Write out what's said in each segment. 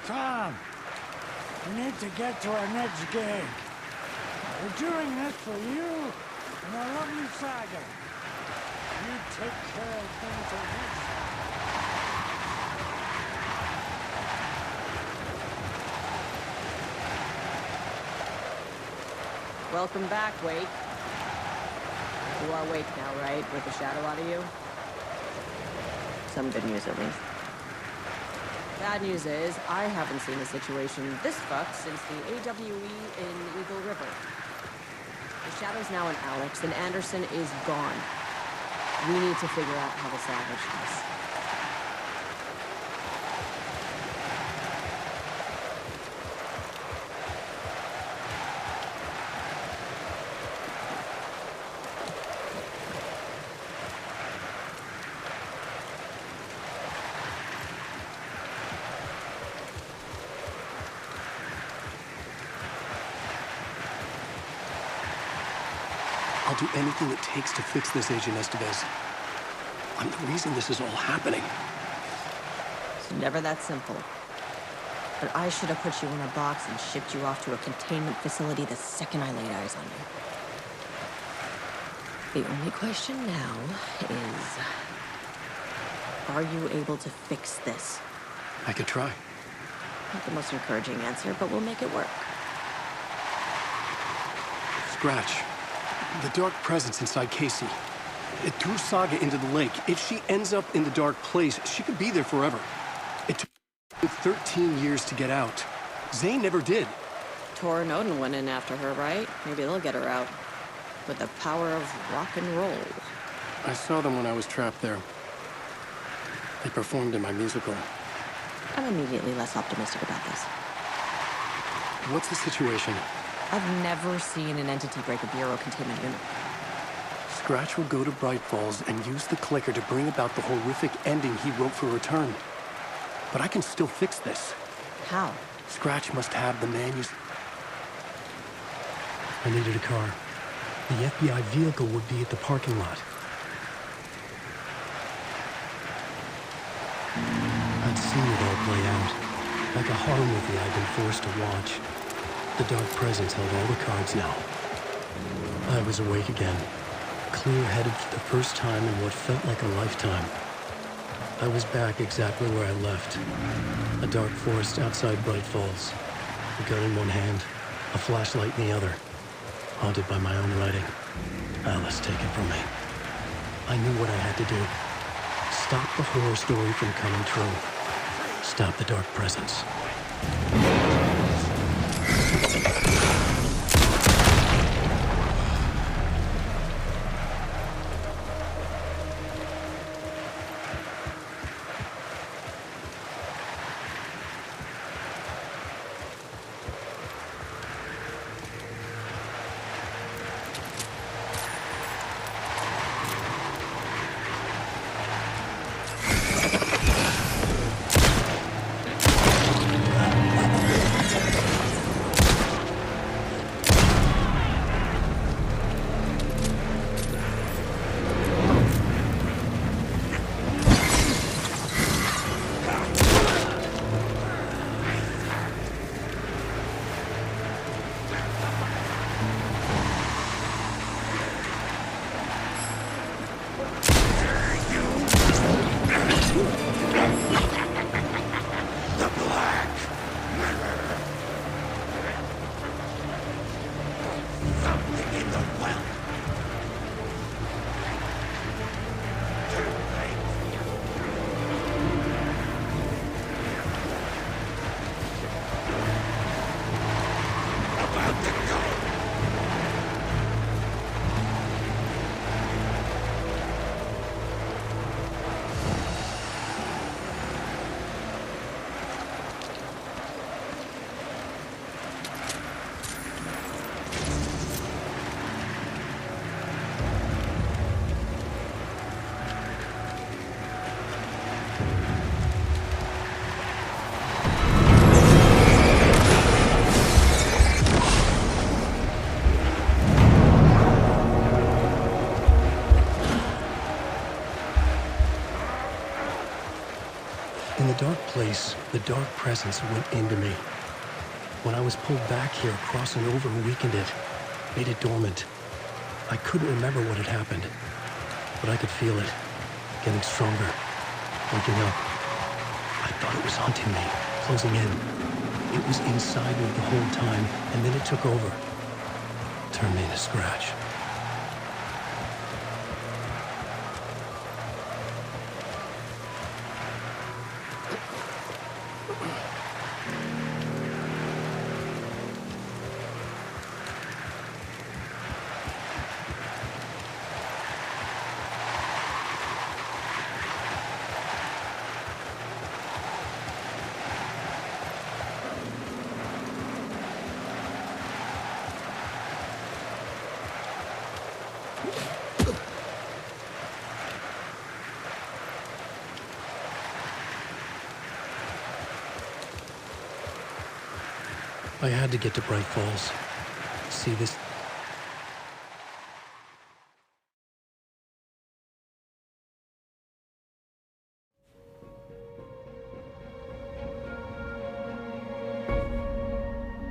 Tom, we need to get to our next game. We're doing this for you and our lovely Saga. You take care of things for next time. Welcome back, Wake. You are Wake now, right? With the shadow out of you? Some good news, at least. Bad news is, I haven't seen a situation this fucked since the AWE in Eagle River. The shadow's now in Alex, and Anderson is gone. We need to figure out how to salvage this. I'll do anything it takes to fix this, Agent Estevez. I'm the reason this is all happening. It's never that simple. But I should have put you in a box and shipped you off to a containment facility the second I laid eyes on you. The only question now is, are you able to fix this? I could try. Not the most encouraging answer, but we'll make it work. Scratch. The dark presence inside Casey. It threw Saga into the lake. If she ends up in the dark place, she could be there forever. It took 13 years to get out. Zane never did. Tor and Odin went in after her, right? Maybe they'll get her out. With the power of rock and roll. I saw them when I was trapped there. They performed in my musical. I'm immediately less optimistic about this. What's the situation? I've never seen an entity break a Bureau containment unit. Scratch will go to Bright Falls and use the clicker to bring about the horrific ending he wrote for Return. But I can still fix this. How? Scratch must have the manuscript. I needed a car. The FBI vehicle would be at the parking lot. I'd seen it all play out. Like a horror movie I'd been forced to watch. The dark presence held all the cards now. I was awake again, clear-headed for the first time in what felt like a lifetime. I was back exactly where I left. A dark forest outside Bright Falls. A gun in one hand, a flashlight in the other. Haunted by my own writing. Alice taken from me. I knew what I had to do. Stop the horror story from coming true. Stop the dark presence. place, the dark presence went into me. When I was pulled back here, crossing over weakened it, made it dormant. I couldn't remember what had happened, but I could feel it, getting stronger, waking up. I thought it was haunting me, closing in. It was inside me the whole time, and then it took over. Turned me into scratch. I had to get to Bright Falls. See this?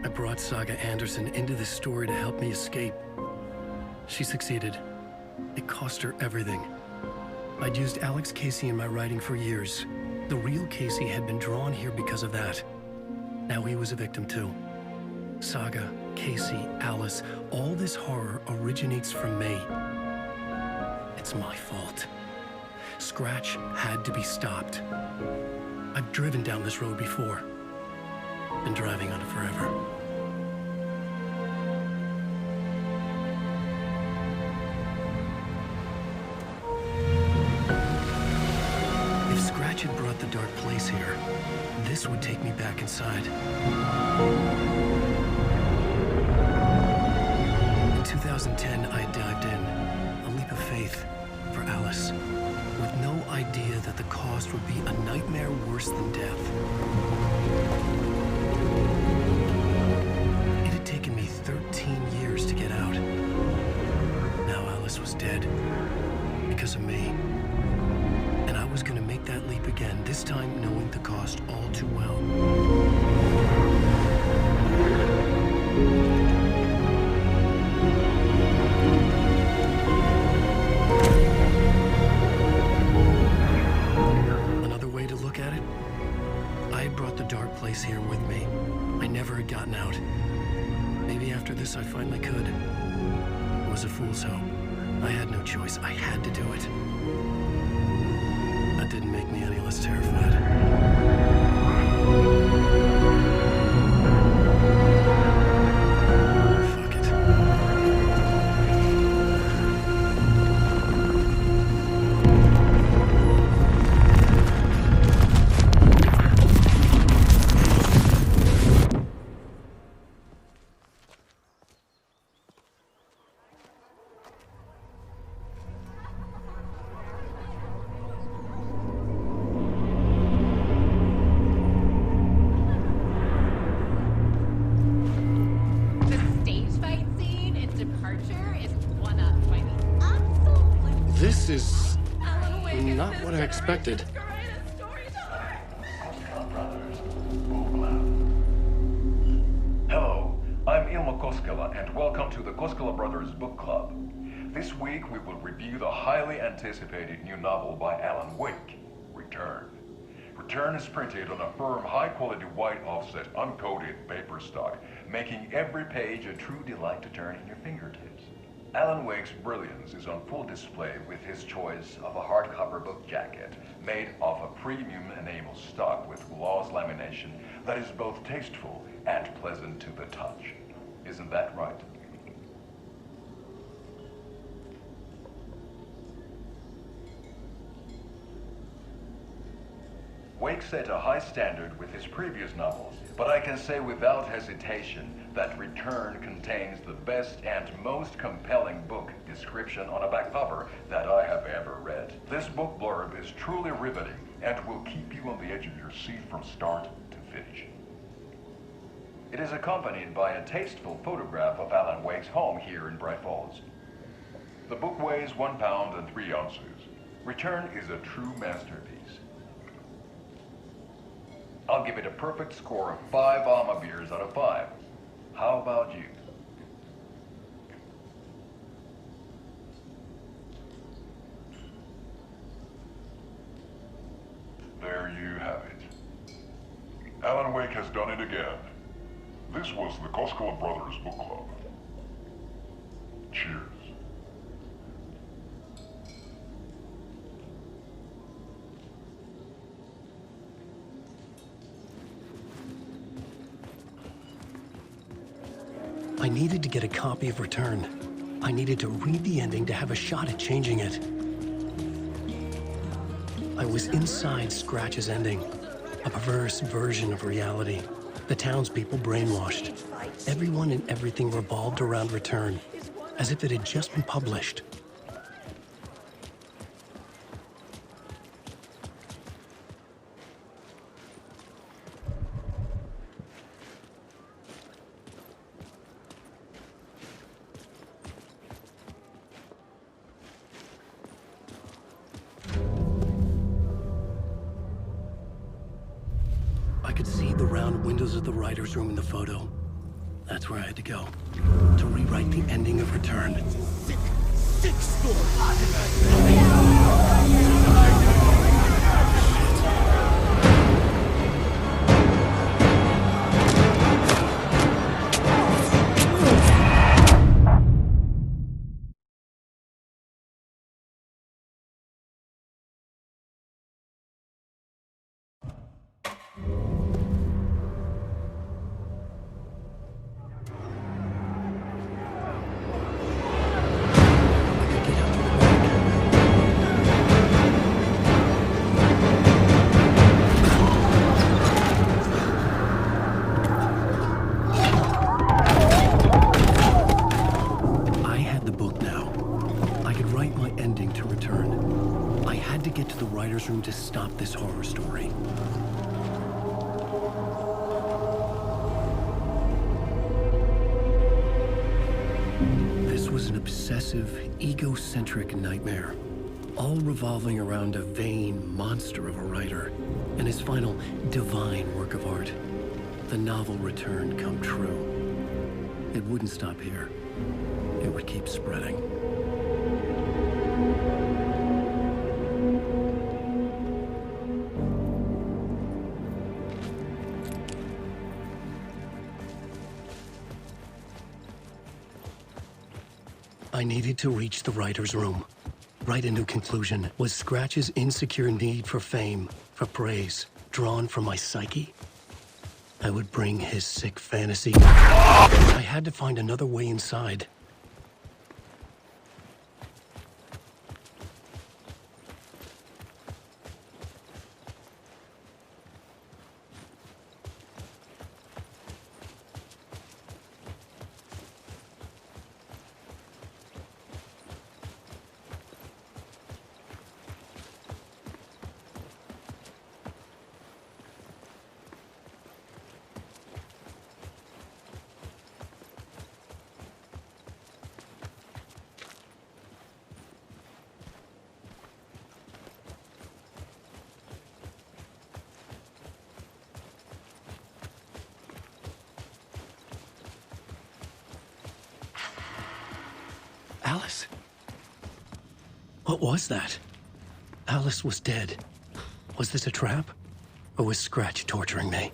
I brought Saga Anderson into this story to help me escape. She succeeded. It cost her everything. I'd used Alex Casey in my writing for years. The real Casey had been drawn here because of that. Now he was a victim too. Saga, Casey, Alice, all this horror originates from me. It's my fault. Scratch had to be stopped. I've driven down this road before. Been driving on it forever. If Scratch had brought the dark place here, this would take me back inside. In 2010, I dived in, a leap of faith for Alice, with no idea that the cost would be a nightmare worse than death. It had taken me 13 years to get out. Now Alice was dead, because of me. And I was gonna make that leap again, this time knowing the cost all too well. Another way to look at it, I had brought the dark place here with me. I never had gotten out. Maybe after this I finally could. It was a fool's hope. I had no choice. I had to do it. That didn't make me any less terrified. Fuck it. This is not what I expected. Hello, I'm Ilmo Koskela, and welcome to the Koskela Brothers Book Club. This week we will review the highly anticipated new novel by Alan Wake, Return. Return is printed on a firm, high-quality white offset, uncoated paper stock, making every page a true delight to turn in your fingertips. Alan Wake's brilliance is on full display with his choice of a hardcover book jacket made of a premium enamel stock with gloss lamination that is both tasteful and pleasant to the touch. Isn't that right? Wake set a high standard with his previous novels, but I can say without hesitation that Return contains the best and most compelling book description on a back cover that I have ever read. This book blurb is truly riveting and will keep you on the edge of your seat from start to finish. It is accompanied by a tasteful photograph of Alan Wake's home here in Bright Falls. The book weighs 1 pound and 3 ounces. Return is a true masterpiece. I'll give it a perfect score of 5 Alma beers out of 5. How about you? There you have it. Alan Wake has done it again. This was the Koskela Brothers Book Club. Cheers. I needed to get a copy of Return. I needed to read the ending to have a shot at changing it. I was inside Scratch's ending, a perverse version of reality. The townspeople brainwashed. Everyone and everything revolved around Return, as if it had just been published. I could see the round windows of the writer's room in the photo. That's where I had to go, to rewrite the ending of Return. Sick story. Room to stop this horror story. This was an obsessive, egocentric nightmare, all revolving around a vain monster of a writer and his final divine work of art, the novel Return come true. It wouldn't stop here. It would keep spreading. I needed to reach the writer's room. Write a new conclusion. Was Scratch's insecure need for fame, for praise, drawn from my psyche? I would bring his sick fantasy. I had to find another way inside. Alice? What was that? Alice was dead. Was this a trap? Or was Scratch torturing me?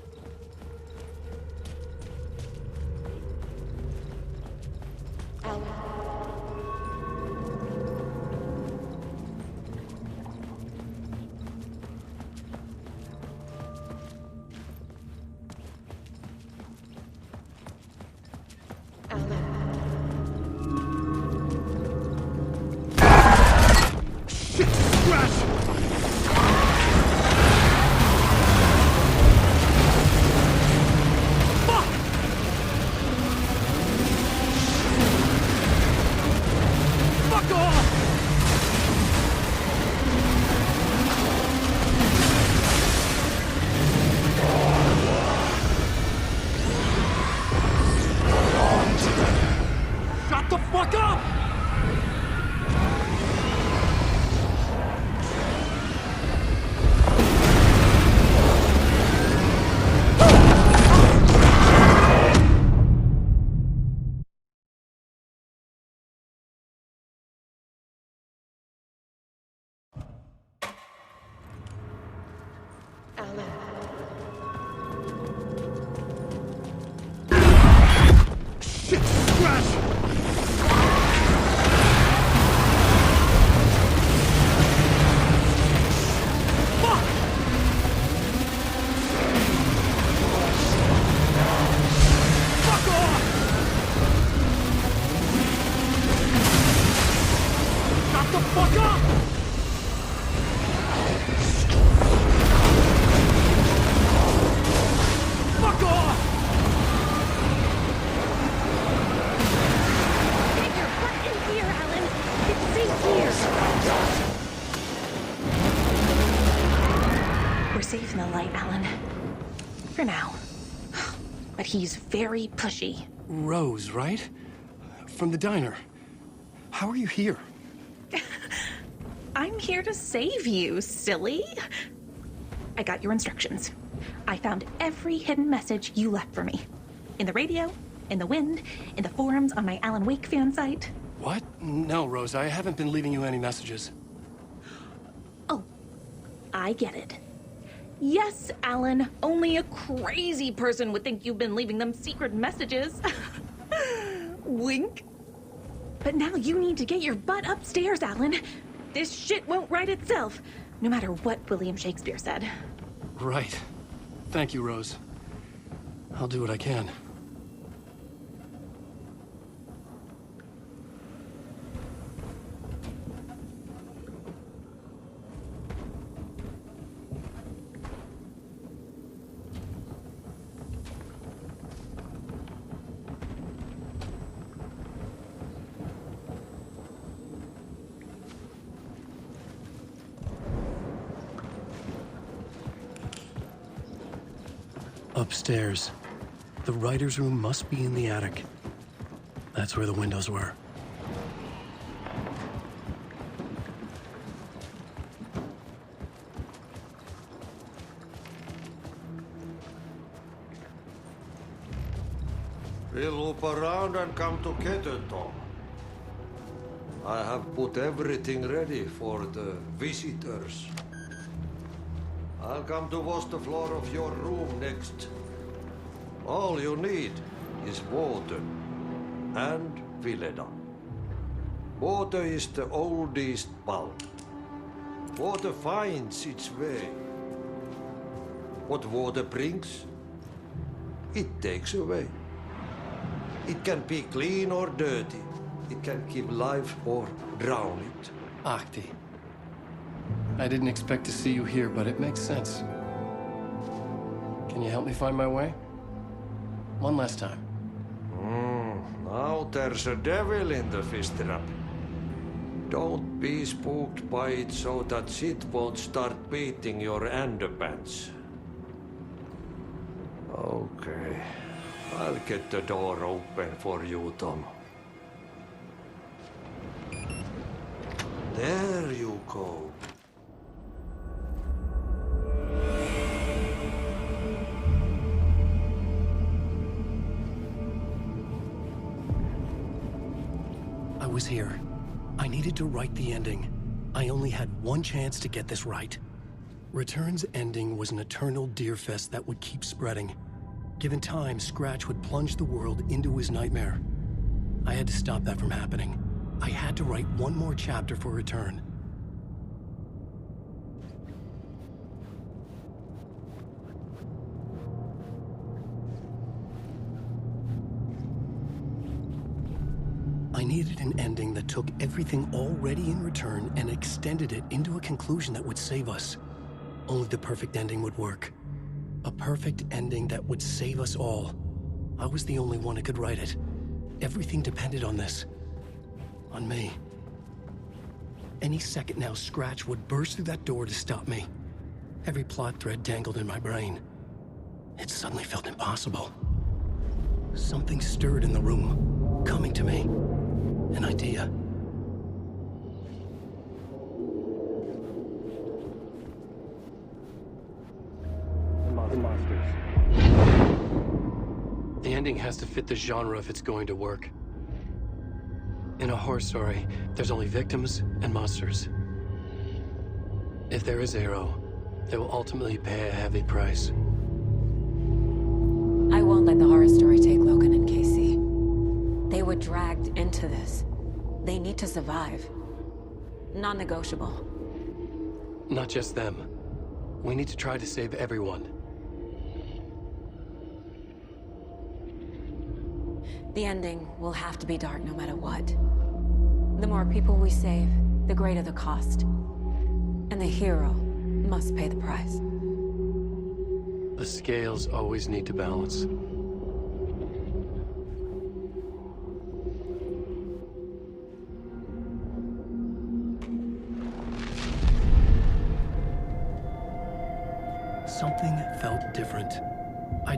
for now. But he's very pushy. Rose, right? From the diner. How are you here? I'm here to save you, silly. I got your instructions. I found every hidden message you left for me. In the radio, in the wind, in the forums on my Alan Wake fan site. What? No, Rose, I haven't been leaving you any messages. Oh, I get it. Yes, Alan, only a crazy person would think you've been leaving them secret messages. Wink. But now you need to get your butt upstairs, Alan. This shit won't right itself, no matter what William Shakespeare said. Right. Thank you, Rose. I'll do what I can. Upstairs. The writer's room must be in the attic. That's where the windows were. We'll loop around and come together, Tom. I have put everything ready for the visitors. I'll come to wash the floor of your room next. All you need is water and Vileda. Water is the oldest bulb. Water finds its way. What water brings, it takes away. It can be clean or dirty. It can keep life or drown it. Ahti. I didn't expect to see you here, but it makes sense. Can you help me find my way? One last time. Now there's a devil in the fish trap. Don't be spooked by it so that shit won't start beating your underpants. Okay. I'll get the door open for you, Tom. There you go. I was here. I needed to write the ending. I only had one chance to get this right. Return's ending was an eternal deerfest that would keep spreading. Given time, Scratch would plunge the world into his nightmare. I had to stop that from happening. I had to write one more chapter for Return. I needed an ending that took everything already in Return and extended it into a conclusion that would save us. Only the perfect ending would work. A perfect ending that would save us all. I was the only one who could write it. Everything depended on this. On me. Any second now, Scratch would burst through that door to stop me. Every plot thread dangled in my brain. It suddenly felt impossible. Something stirred in the room, coming to me. An idea. The monsters. The ending has to fit the genre if it's going to work. In a horror story, there's only victims and monsters. If there is Arrow, they will ultimately pay a heavy price. I won't let the horror story take Logan and Casey. They were dragged into this. They need to survive. Non-negotiable. Not just them. We need to try to save everyone. The ending will have to be dark no matter what. The more people we save, the greater the cost. And the hero must pay the price. The scales always need to balance. Something felt different.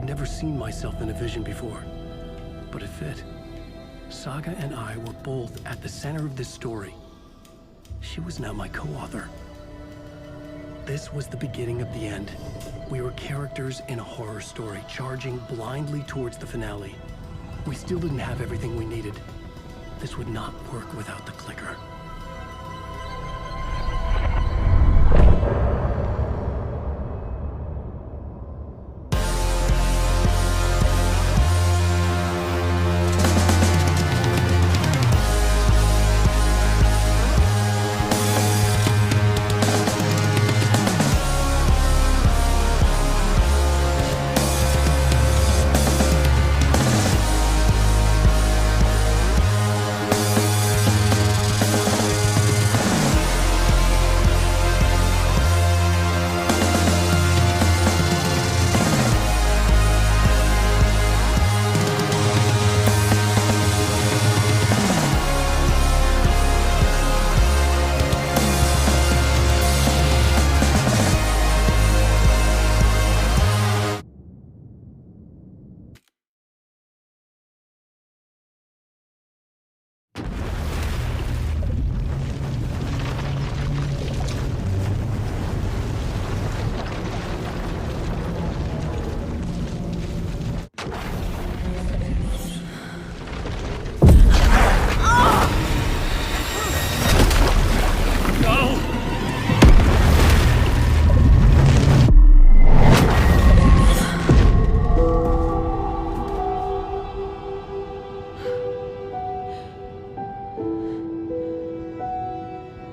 I'd never seen myself in a vision before, but it fit. Saga and I were both at the center of this story. She was now my co-author. This was the beginning of the end. We were characters in a horror story, charging blindly towards the finale. We still didn't have everything we needed. This would not work without the clicker.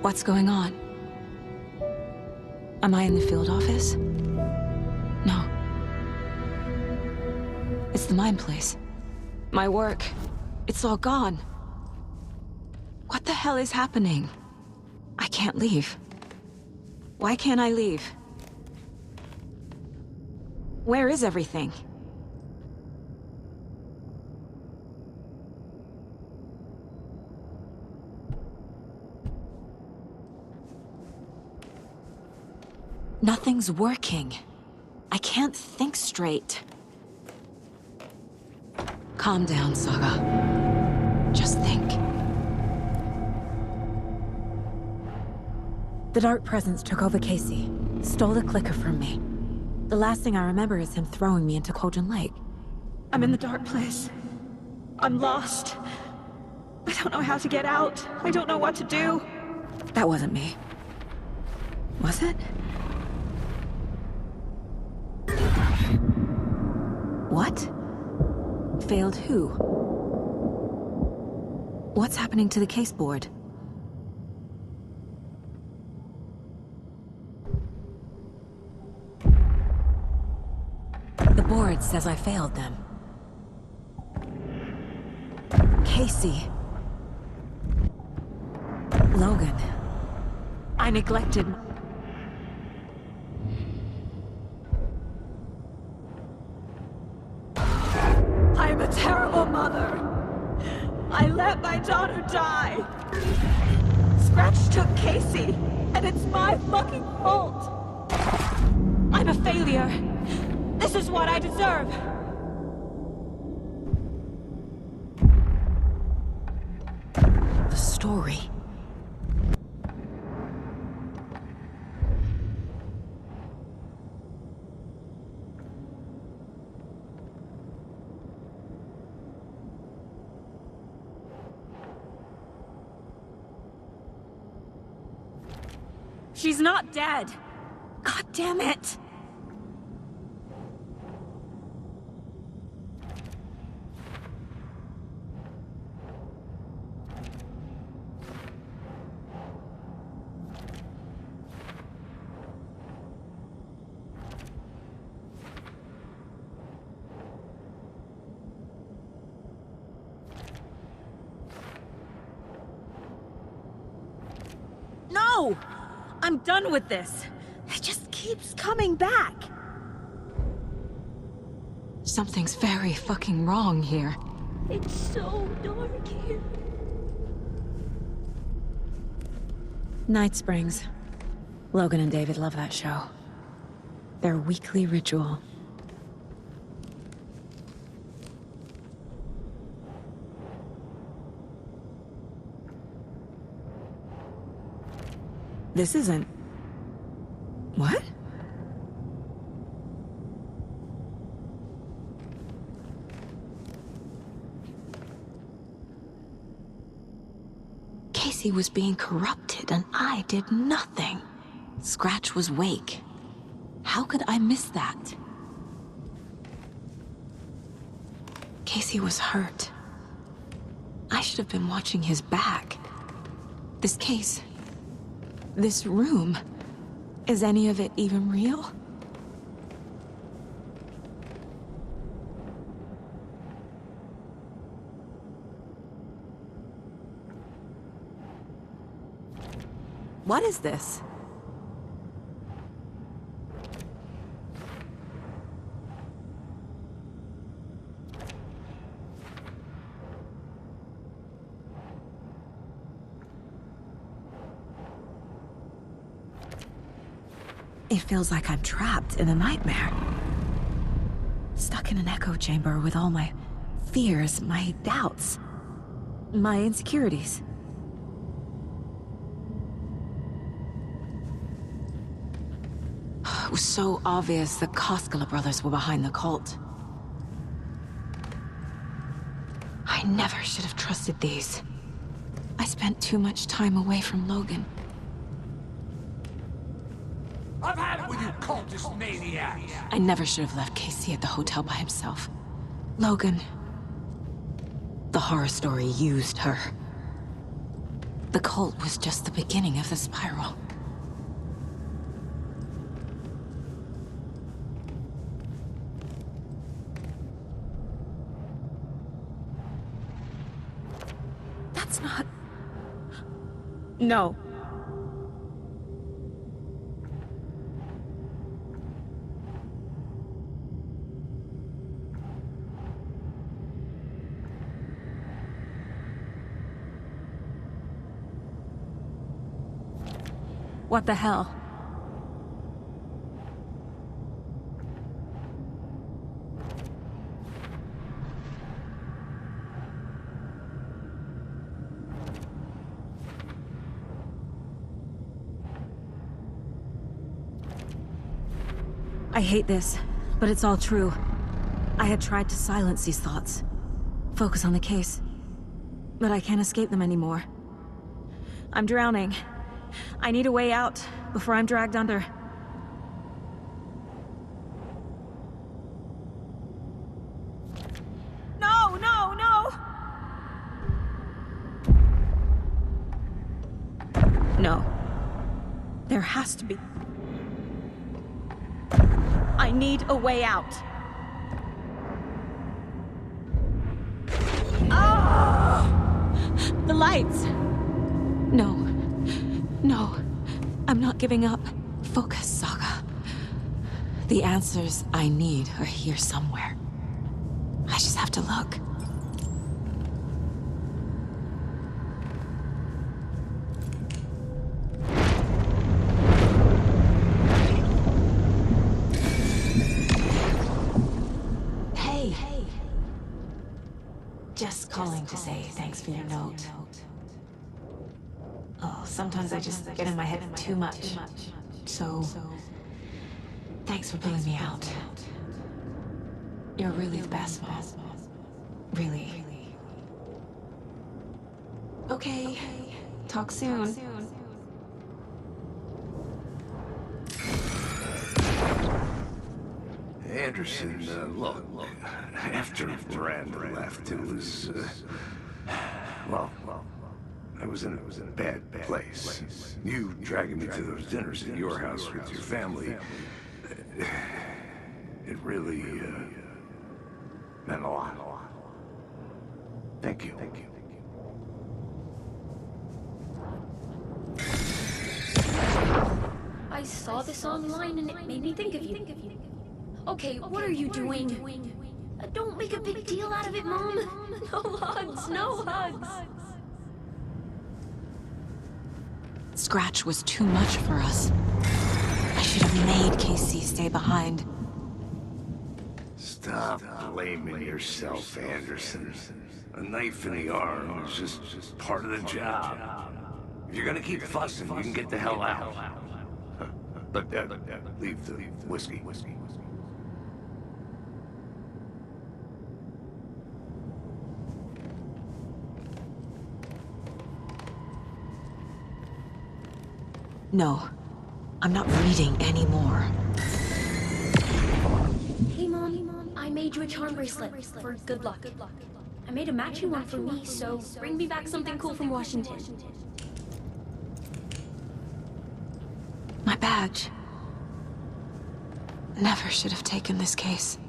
What's going on? Am I in the field office? No. It's the mine place. My work. It's all gone. What the hell is happening? I can't leave. Why can't I leave? Where is everything? Nothing's working. I can't think straight. Calm down, Saga. Just think. The Dark Presence took over Casey, stole the clicker from me. The last thing I remember is him throwing me into Cauldron Lake. I'm in the dark place. I'm lost. I don't know how to get out. I don't know what to do. That wasn't me. Was it? What? Failed who? What's happening to the case board? The board says I failed them. Casey. Logan. I neglected... I'm a terrible mother. I let my daughter die. Scratch took Casey, and it's my fucking fault. I'm a failure. This is what I deserve. The story. She's not dead. God damn it. No! I'm done with this. It just keeps coming back. Something's very fucking wrong here. It's so dark here. Night Springs. Logan and David love that show. Their weekly ritual. This isn't... What? Casey was being corrupted, and I did nothing. Scratch was Wake. How could I miss that? Casey was hurt. I should have been watching his back. This case... this room... is any of it even real? What is this? It feels like I'm trapped in a nightmare. Stuck in an echo chamber with all my fears, my doubts, my insecurities. It was so obvious the Koskela brothers were behind the cult. I never should have trusted these. I spent too much time away from Logan. I've had it with you cultist maniacs! I never should have left Casey at the hotel by himself. Logan... the horror story used her. The cult was just the beginning of the spiral. That's not... No. What the hell? I hate this, but it's all true. I had tried to silence these thoughts, focus on the case, but I can't escape them anymore. I'm drowning. I need a way out before I'm dragged under. No, no, no! No. There has to be... I need a way out. Ah! The lights! No. No. I'm not giving up. Focus, Saga. The answers I need are here somewhere. I just have to look. Just calling to say thanks for your note. Oh, sometimes I just get in my head too much. So, thanks for pulling me out. You're really the best, Mom. Really. Okay, talk soon. Anderson, look, after Miranda left, it was, well, I was in a bad place. You dragging me to those dinners at your house with your family, it really, meant a lot. Thank you. I saw this online and it made me think of you. Okay, what are you doing? Don't make a big deal out of it, Mom. No hugs, no hugs. Scratch was too much for us. I should have made Casey stay behind. Stop blaming yourself, Anderson. A knife in the arm is just part of the job. If you're gonna keep fussing, you can get the hell out. But leave the whiskey. No, I'm not reading anymore. Hey, Mom, I made you a charm bracelet for good luck. I made a matching one for me, so bring me back something cool from Washington. My badge. Never should have taken this case.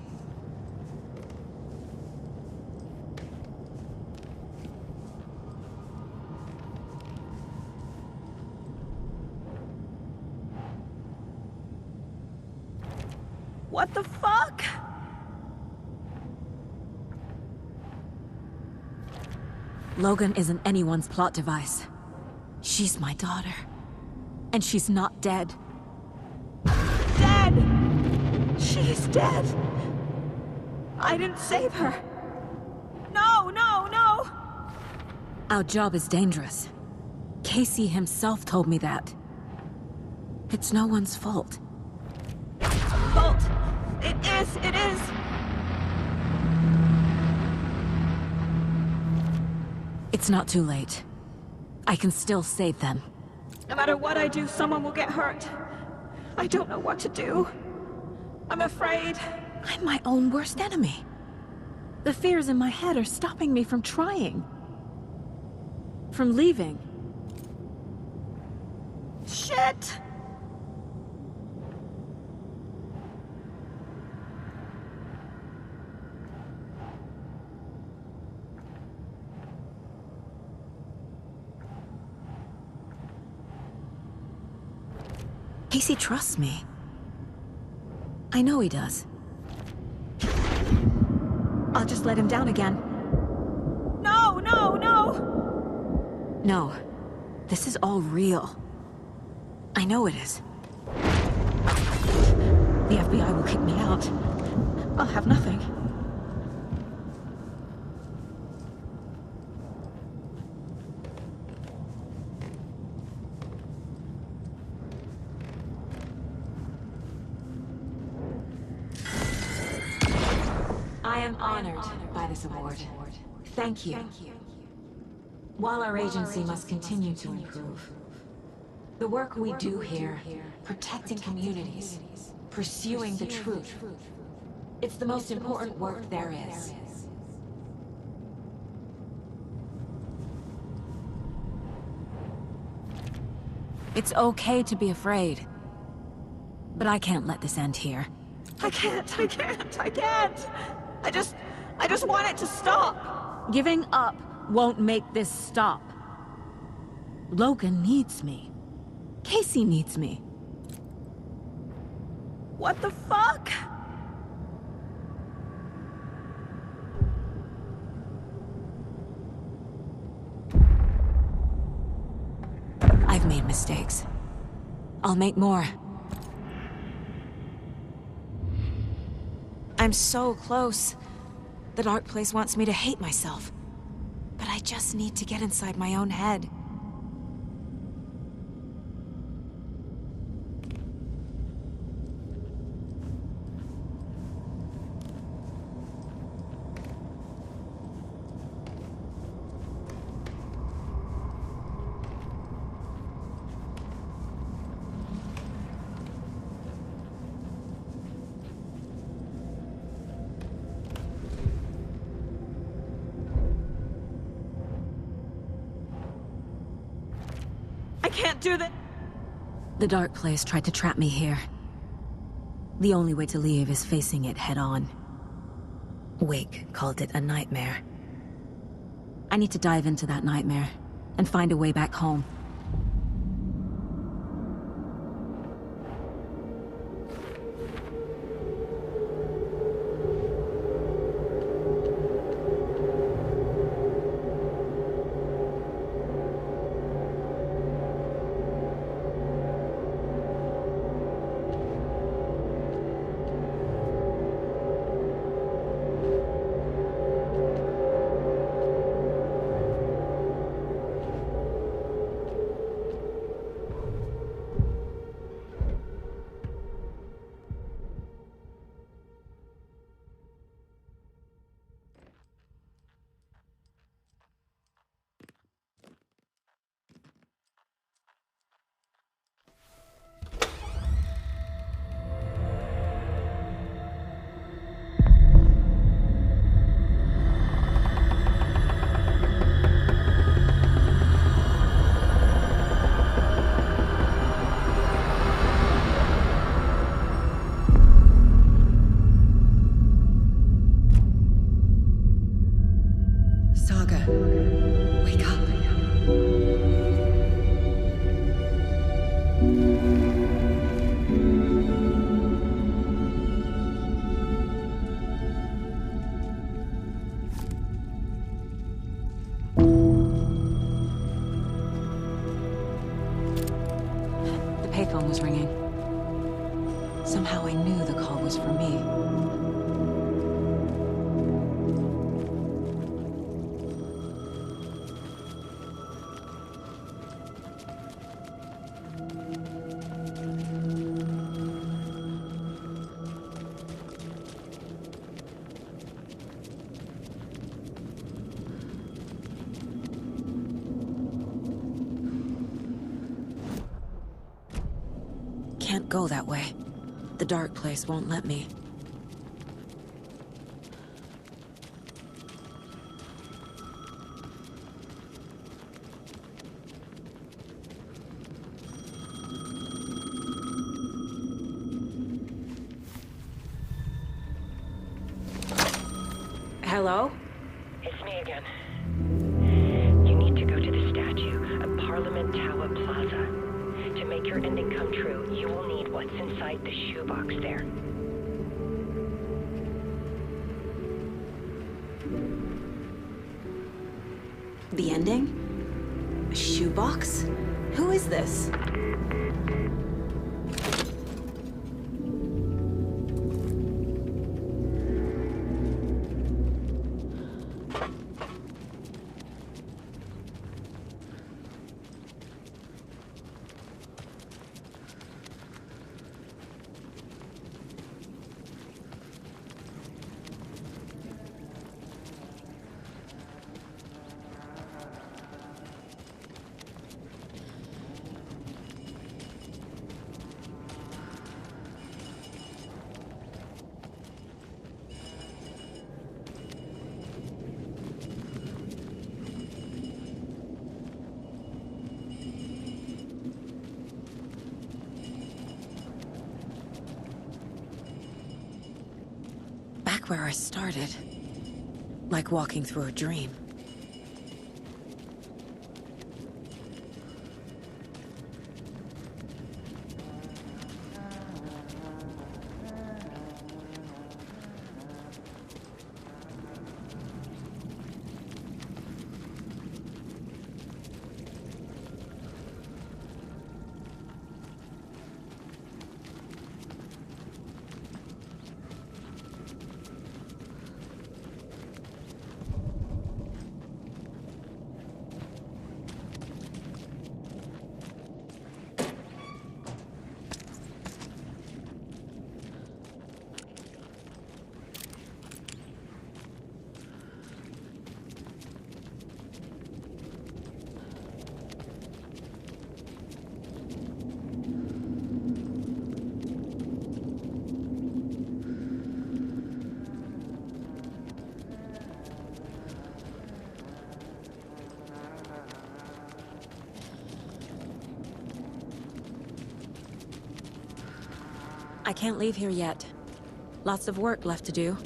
What the fuck? Logan isn't anyone's plot device. She's my daughter. And she's not dead. Dead! She's dead! I didn't save her. No, no, no! Our job is dangerous. Casey himself told me that. It's no one's fault. Fault! It is, it is! It's not too late. I can still save them. No matter what I do, someone will get hurt. I don't know what to do. I'm afraid. I'm my own worst enemy. The fears in my head are stopping me from trying. From leaving. Shit! Casey trusts me. I know he does. I'll just let him down again. No, no, no! No. This is all real. I know it is. The FBI will kick me out. I'll have nothing. I am honored by this award. Thank you. While our agency must continue to improve, the work we do here, protecting communities, pursuing the truth, it's the most important work there is. It's okay to be afraid, but I can't let this end here. I can't. I just want it to stop. Giving up won't make this stop. Logan needs me. Casey needs me. What the fuck? I've made mistakes. I'll make more. I'm so close. The dark place wants me to hate myself. But I just need to get inside my own head. I can't do that. The dark place tried to trap me here. The only way to leave is facing it head-on. Wake called it a nightmare. I need to dive into that nightmare and find a way back home. Wake up. The payphone was ringing. Somehow I knew the call was for me. Can't go that way. The dark place won't let me. Hello? It's me again. You need to go to the statue at Parliament Tower Plaza. To make your ending come true, you will need what's inside the shoebox there. The ending? A shoebox? Who is this? Back where I started. Like walking through a dream. I can't leave here yet. Lots of work left to do.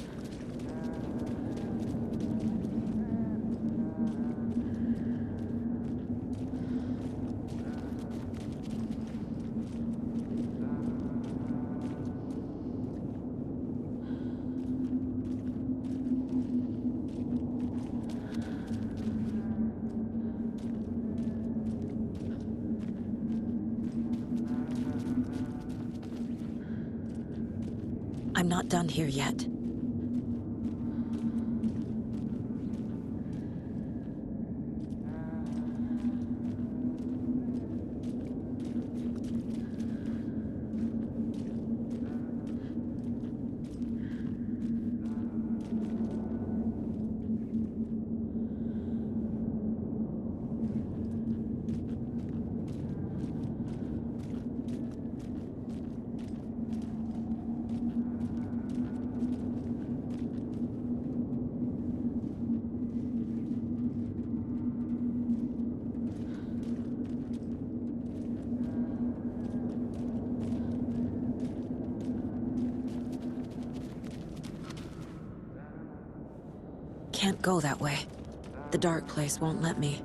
I'm not done here yet. Can't go that way. The dark place won't let me.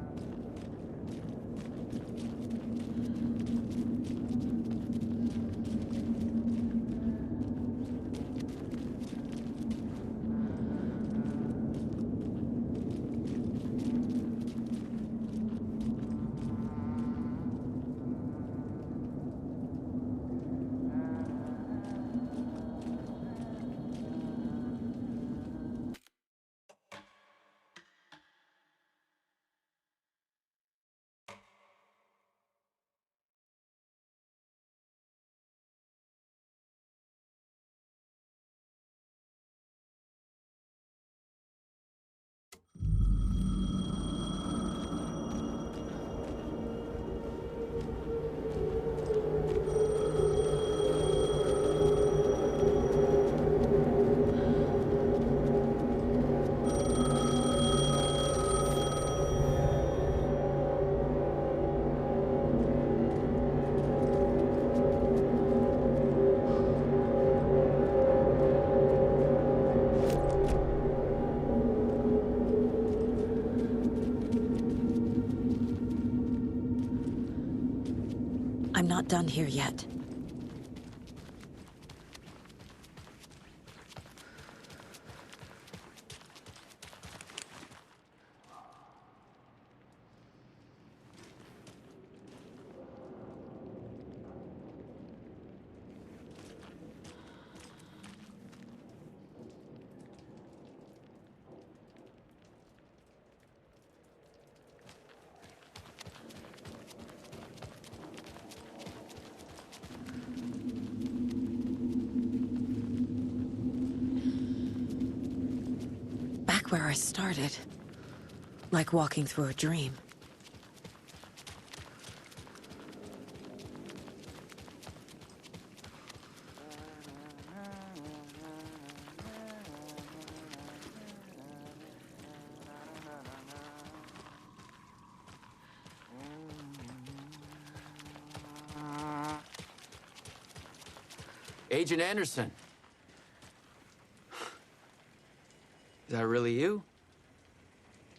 I'm not done here yet. Where I started. Like walking through a dream. Agent Anderson. Is that really you?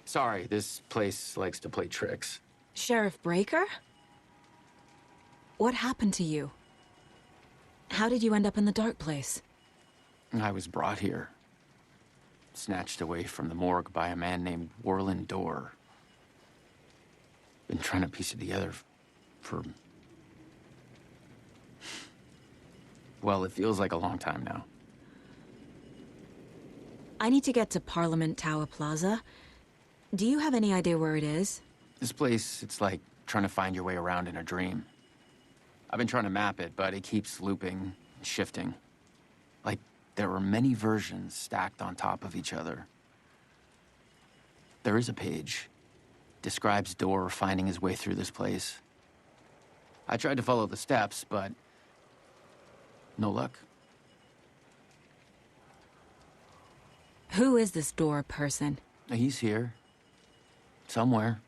Sorry, this place likes to play tricks. Sheriff Breaker? What happened to you? How did you end up in the dark place? I was brought here. Snatched away from the morgue by a man named Warland Dorr. Been trying to piece it together for... Well, it feels like a long time now. I need to get to Parliament Tower Plaza. Do you have any idea where it is? This place, it's like trying to find your way around in a dream. I've been trying to map it, but it keeps looping and shifting. Like there are many versions stacked on top of each other. There is a page. Describes Dorr finding his way through this place. I tried to follow the steps, but no luck. Who is this Dorr person? He's here. Somewhere.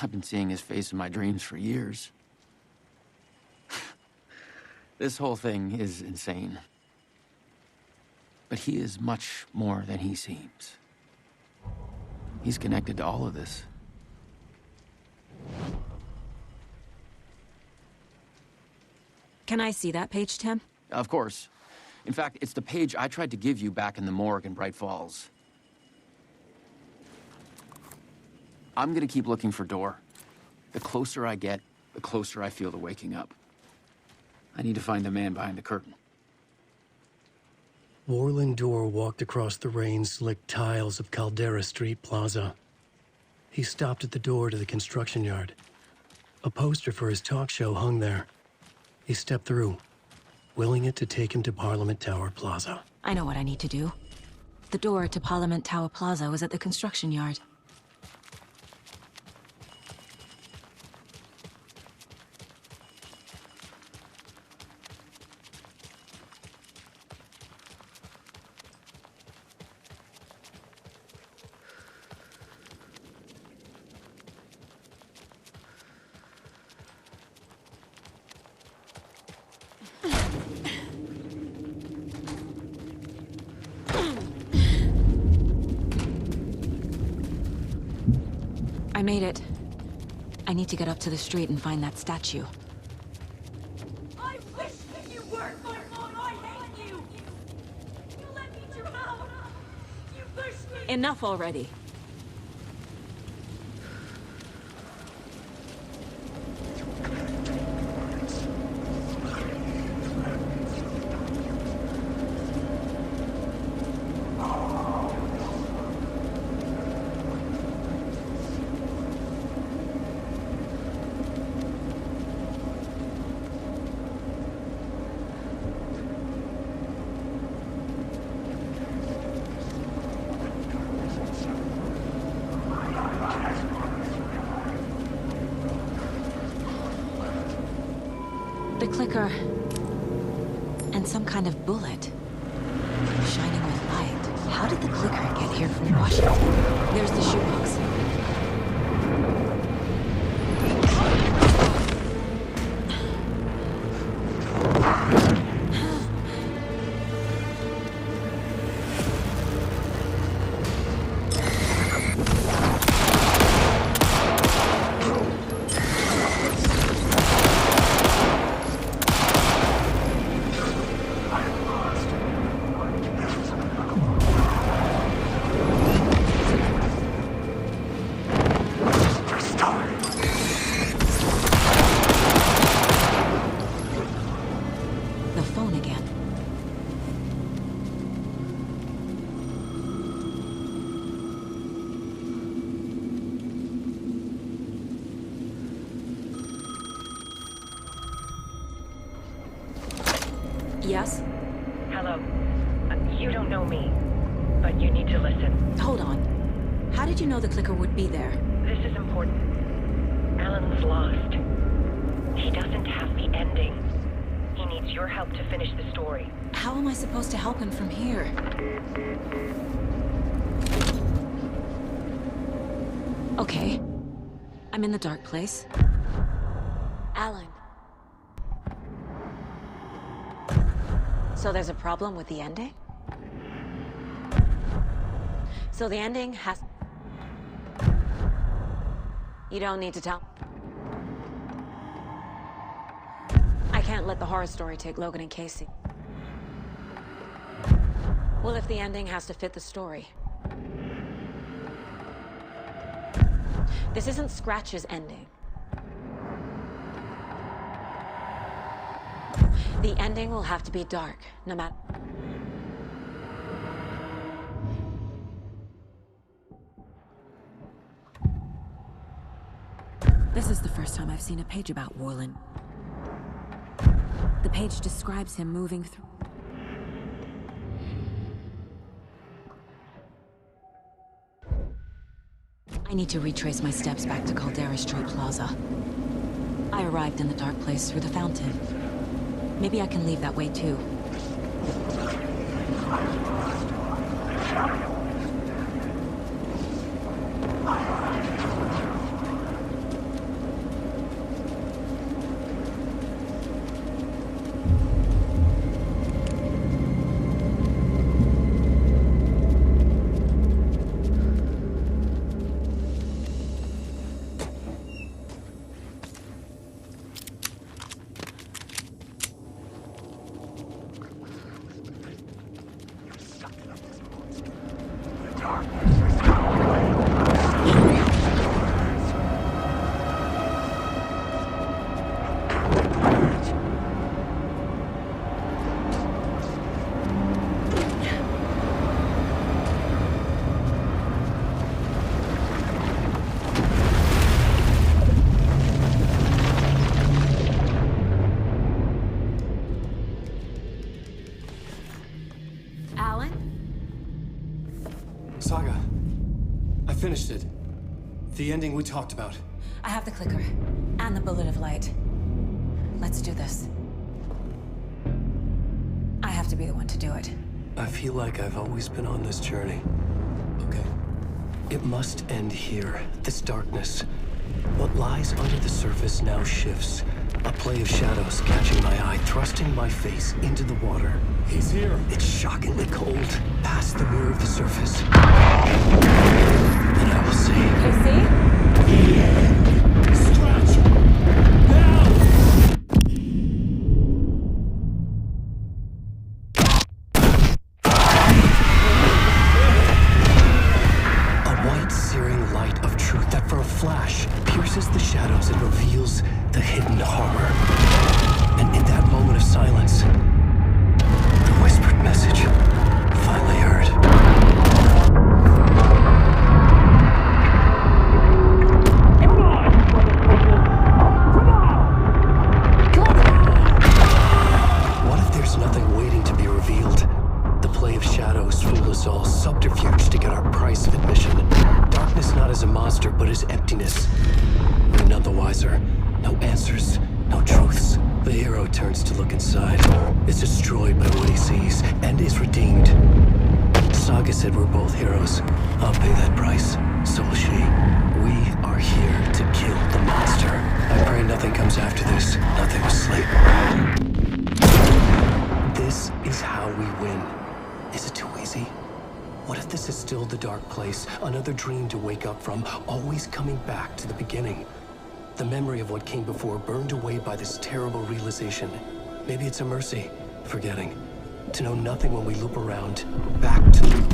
I've been seeing his face in my dreams for years. This whole thing is insane. But he is much more than he seems. He's connected to all of this. Can I see that page, Tim? Of course. In fact, it's the page I tried to give you back in the morgue in Bright Falls. I'm gonna keep looking for Dorr. The closer I get, the closer I feel to waking up. I need to find the man behind the curtain. Warland Dorr walked across the rain-slicked tiles of Caldera Street Plaza. He stopped at the door to the construction yard. A poster for his talk show hung there. He stepped through, willing it to take him to Parliament Tower Plaza. I know what I need to do. The door to Parliament Tower Plaza was at the construction yard. I made it. I need to get up to the street and find that statue. I wish that you weren't my mom. I hate you. You let me drown. You pushed me. Enough already. The clicker. And some kind of bullet. Shining with light. How did the clicker get here from Washington? There's the shoebox. Yes? Hello. You don't know me, but you need to listen. Hold on. How did you know the clicker would be there? This is important. Alan's lost. He doesn't have the ending. He needs your help to finish the story. How am I supposed to help him from here? Okay. I'm in the dark place. Alan. So there's a problem with the ending? So the ending has... You don't need to tell. I can't let the horror story take Logan and Casey. Well, if the ending has to fit the story. This isn't Scratch's ending. The ending will have to be dark, no matter... This is the first time I've seen a page about Warland. The page describes him moving through... I need to retrace my steps back to Caldera Street Plaza. I arrived in the dark place through the fountain. Maybe I can leave that way too. Saga, I finished it. The ending we talked about. I have the clicker, and the bullet of light. Let's do this. I have to be the one to do it. I feel like I've always been on this journey. Okay. It must end here, this darkness. What lies under the surface now shifts. A play of shadows catching my eye, thrusting my face into the water. He's here. It's shockingly cold, past the mirror of the surface. And I will say... Casey? Scratch! Bell! A white, searing light of truth that for a flash pierces the shadows and reveals the hidden horror. And in that moment of silence, the whispered message finally heard. What if there's nothing waiting to be revealed? The play of shadows fooled us all, subterfuge to get our price of admission. Darkness not as a monster, but as emptiness. We're none the wiser. No answers, no truths. The hero turns to look inside, is destroyed by what he sees, and is redeemed. Saga said we're both heroes. I'll pay that price. So will she. We are here to kill the monster. I pray nothing comes after this. Nothing will sleep. This is how we win. Is it too easy? What if this is still the dark place? Another dream to wake up from, always coming back to the beginning. The memory of what came before burned away by this terrible realization. Maybe it's a mercy, forgetting. To know nothing when we loop around, back to...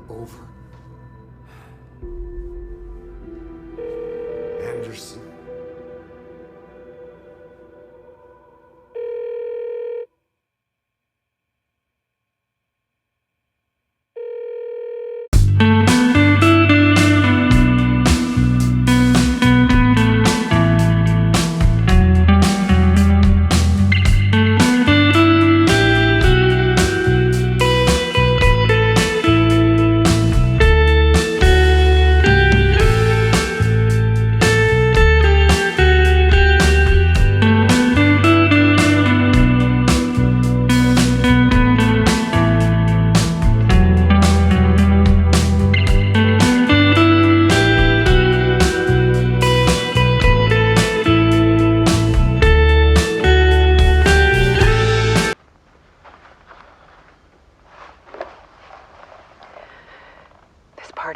Over. Anderson.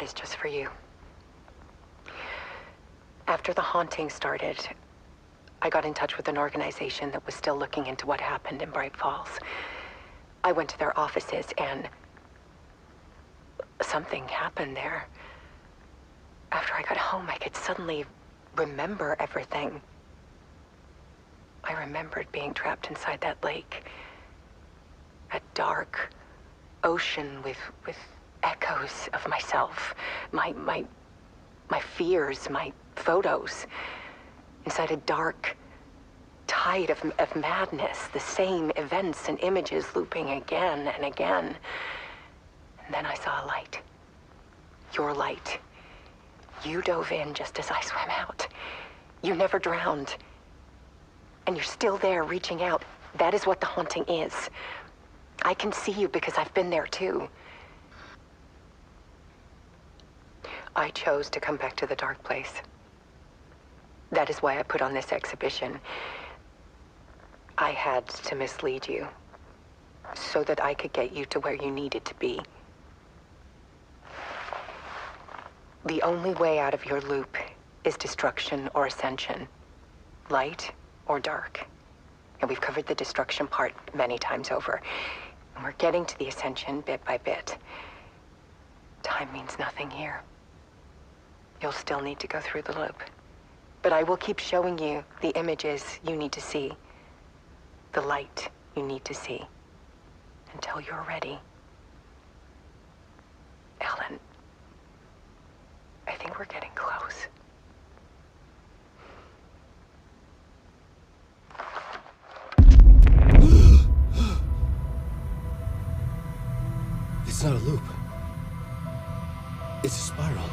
Is just for you. After the haunting started, I got in touch with an organization that was still looking into what happened in Bright Falls. I went to their offices and something happened there. After I got home, I could suddenly remember everything. I remembered being trapped inside that lake. A dark ocean with echoes of myself, my fears, my photos, inside a dark tide of madness, the same events and images looping again and again. And then I saw a light. Your light. You dove in just as I swam out. You never drowned. And you're still there reaching out. That is what the haunting is. I can see you because I've been there too. I chose to come back to the dark place. That is why I put on this exhibition. I had to mislead you so that I could get you to where you needed to be. The only way out of your loop is destruction or ascension, light or dark. And we've covered the destruction part many times over. And we're getting to the ascension bit by bit. Time means nothing here. You'll still need to go through the loop. But I will keep showing you the images you need to see, the light you need to see, until you're ready. Ellen, I think we're getting close. It's not a loop. It's a spiral.